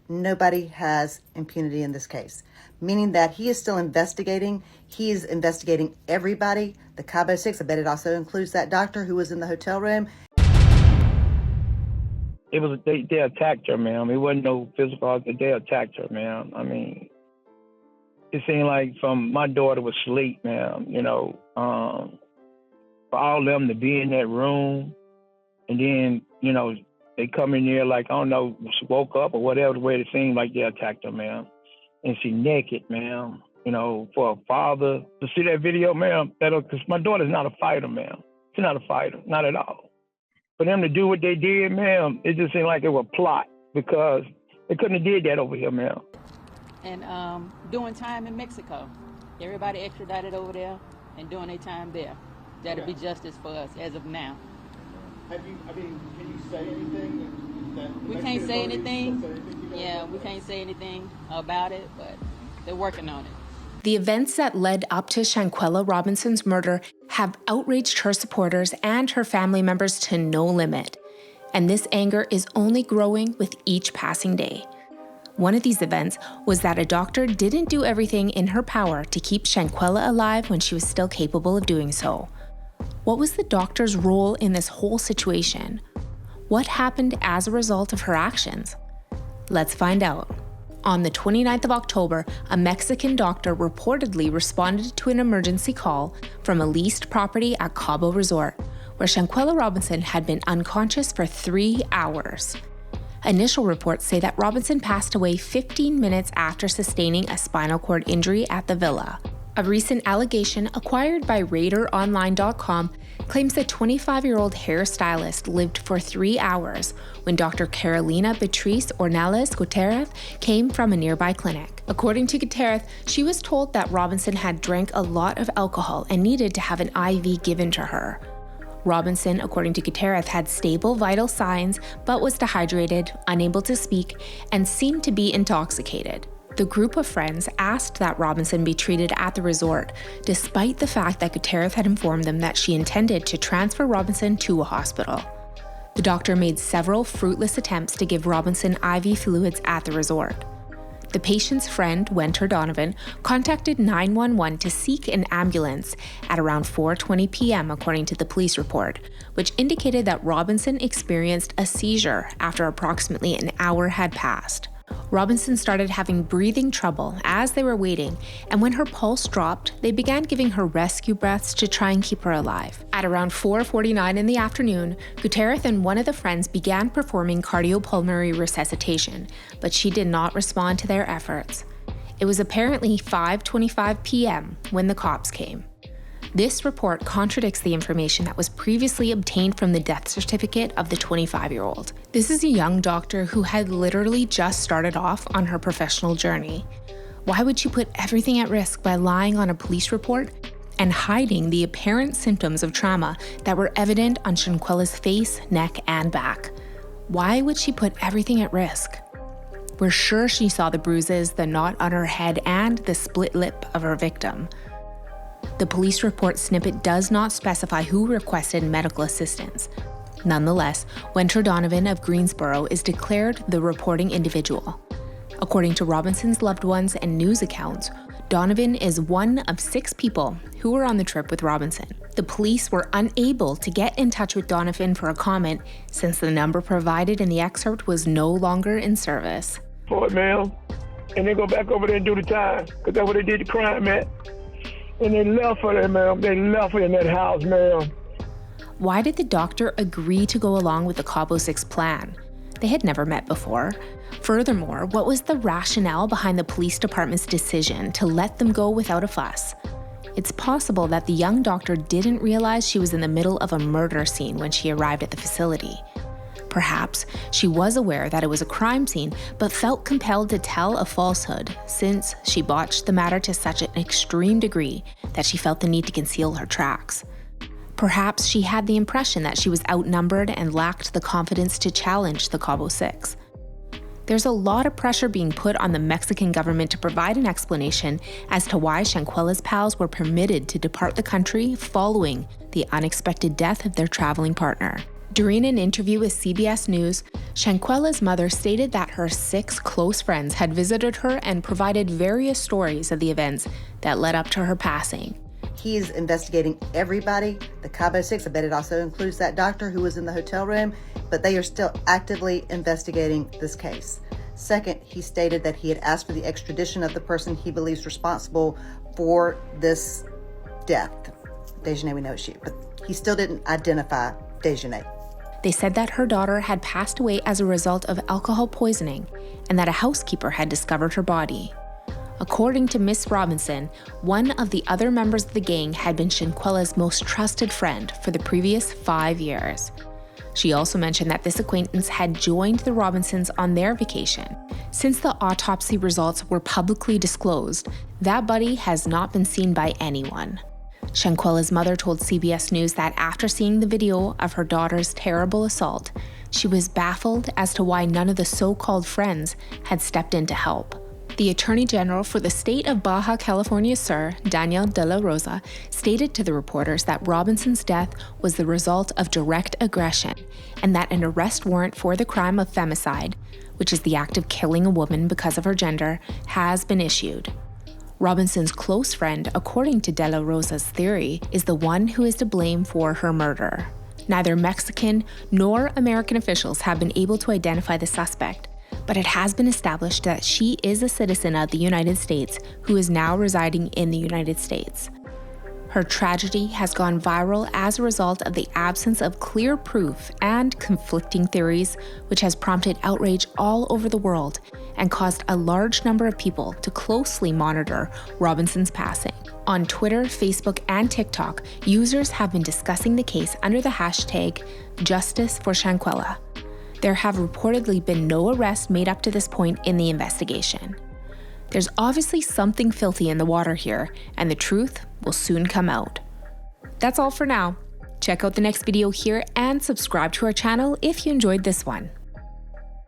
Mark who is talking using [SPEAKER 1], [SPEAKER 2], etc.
[SPEAKER 1] nobody has impunity in this case, meaning that he is still investigating. He is investigating everybody. The Cabo Six, I bet it also includes that doctor who was in the hotel room.
[SPEAKER 2] They attacked her, ma'am. It wasn't no physical, they attacked her, ma'am. I mean, it seemed like from my daughter was asleep, ma'am, for all of them to be in that room, and then, they come in there like, I don't know, she woke up or whatever, the way it seemed like they attacked her, ma'am. And she naked, ma'am, for a father to see that video, ma'am, because my daughter's not a fighter, ma'am. She's not a fighter, not at all. For them to do what they did, ma'am, it just seemed like it was a plot, because they couldn't have did that over here, ma'am.
[SPEAKER 3] And doing time in Mexico. Everybody extradited over there and doing their time there. That'll be justice for us as of now.
[SPEAKER 4] Can you say anything?
[SPEAKER 3] We can't say anything. Yeah, we can't say anything about it, but they're working on it.
[SPEAKER 5] The events that led up to Shanquella Robinson's murder have outraged her supporters and her family members to no limit. And this anger is only growing with each passing day. One of these events was that a doctor didn't do everything in her power to keep Shanquella alive when she was still capable of doing so. What was the doctor's role in this whole situation? What happened as a result of her actions? Let's find out. On the 29th of October, a Mexican doctor reportedly responded to an emergency call from a leased property at Cabo Resort, where Shanquella Robinson had been unconscious for 3 hours. Initial reports say that Robinson passed away 15 minutes after sustaining a spinal cord injury at the villa. A recent allegation acquired by RaiderOnline.com claims the 25-year-old hairstylist lived for 3 hours when Dr. Carolina Beatriz Ornelas Gutierrez came from a nearby clinic. According to Gutierrez, she was told that Robinson had drank a lot of alcohol and needed to have an IV given to her. Robinson, according to Gutierrez, had stable vital signs but was dehydrated, unable to speak, and seemed to be intoxicated. The group of friends asked that Robinson be treated at the resort, despite the fact that Gutierrez had informed them that she intended to transfer Robinson to a hospital. The doctor made several fruitless attempts to give Robinson IV fluids at the resort. The patient's friend, Winter Donovan, contacted 911 to seek an ambulance at around 4:20 p.m., according to the police report, which indicated that Robinson experienced a seizure after approximately an hour had passed. Robinson started having breathing trouble as they were waiting, and when her pulse dropped, they began giving her rescue breaths to try and keep her alive. At around 4:49 in the afternoon, Gutierrez and one of the friends began performing cardiopulmonary resuscitation, but she did not respond to their efforts. It was apparently 5:25 p.m. when the cops came. This report contradicts the information that was previously obtained from the death certificate of the 25-year-old. This is a young doctor who had literally just started off on her professional journey. Why would she put everything at risk by lying on a police report and hiding the apparent symptoms of trauma that were evident on Shanquella's face, neck, and back? Why would she put everything at risk? We're sure she saw the bruises, the knot on her head, and the split lip of her victim. The police report snippet does not specify who requested medical assistance. Nonetheless, Winter Donovan of Greensboro is declared the reporting individual. According to Robinson's loved ones and news accounts, Donovan is one of 6 people who were on the trip with Robinson. The police were unable to get in touch with Donovan for a comment since the number provided in the excerpt was no longer in service.
[SPEAKER 2] For it, ma'am. And they go back over there and do the time, because that's what they did the crime at. And they left her there, ma'am. They left her in that house, ma'am.
[SPEAKER 5] Why did the doctor agree to go along with the Cabo Six plan? They had never met before. Furthermore, what was the rationale behind the police department's decision to let them go without a fuss? It's possible that the young doctor didn't realize she was in the middle of a murder scene when she arrived at the facility. Perhaps she was aware that it was a crime scene, but felt compelled to tell a falsehood since she botched the matter to such an extreme degree that she felt the need to conceal her tracks. Perhaps she had the impression that she was outnumbered and lacked the confidence to challenge the Cabo Six. There's a lot of pressure being put on the Mexican government to provide an explanation as to why Shanquella's pals were permitted to depart the country following the unexpected death of their traveling partner. During an interview with CBS News, Shanquella's mother stated that her 6 close friends had visited her and provided various stories of the events that led up to her passing.
[SPEAKER 1] He is investigating everybody. The Cabo 6, I bet it also includes that doctor who was in the hotel room, but they are still actively investigating this case. Second, he stated that he had asked for the extradition of the person he believes responsible for this death. Dejanay, we know it's you, but he still didn't identify Dejanay.
[SPEAKER 5] They said that her daughter had passed away as a result of alcohol poisoning and that a housekeeper had discovered her body. According to Miss Robinson, one of the other members of the gang had been Shanquella's most trusted friend for the previous 5 years. She also mentioned that this acquaintance had joined the Robinsons on their vacation. Since the autopsy results were publicly disclosed, that buddy has not been seen by anyone. Shanquella's mother told CBS News that after seeing the video of her daughter's terrible assault, she was baffled as to why none of the so-called friends had stepped in to help. The Attorney General for the state of Baja California Sur, Daniel de la Rosa, stated to the reporters that Robinson's death was the result of direct aggression and that an arrest warrant for the crime of femicide, which is the act of killing a woman because of her gender, has been issued. Robinson's close friend, according to De La Rosa's theory, is the one who is to blame for her murder. Neither Mexican nor American officials have been able to identify the suspect, but it has been established that she is a citizen of the United States who is now residing in the United States. Her tragedy has gone viral as a result of the absence of clear proof and conflicting theories, which has prompted outrage all over the world and caused a large number of people to closely monitor Robinson's passing. On Twitter, Facebook, and TikTok, users have been discussing the case under the hashtag #JusticeForShanquella. There have reportedly been no arrests made up to this point in the investigation. There's obviously something filthy in the water here, and the truth will soon come out. That's all for now. Check out the next video here and subscribe to our channel if you enjoyed this one.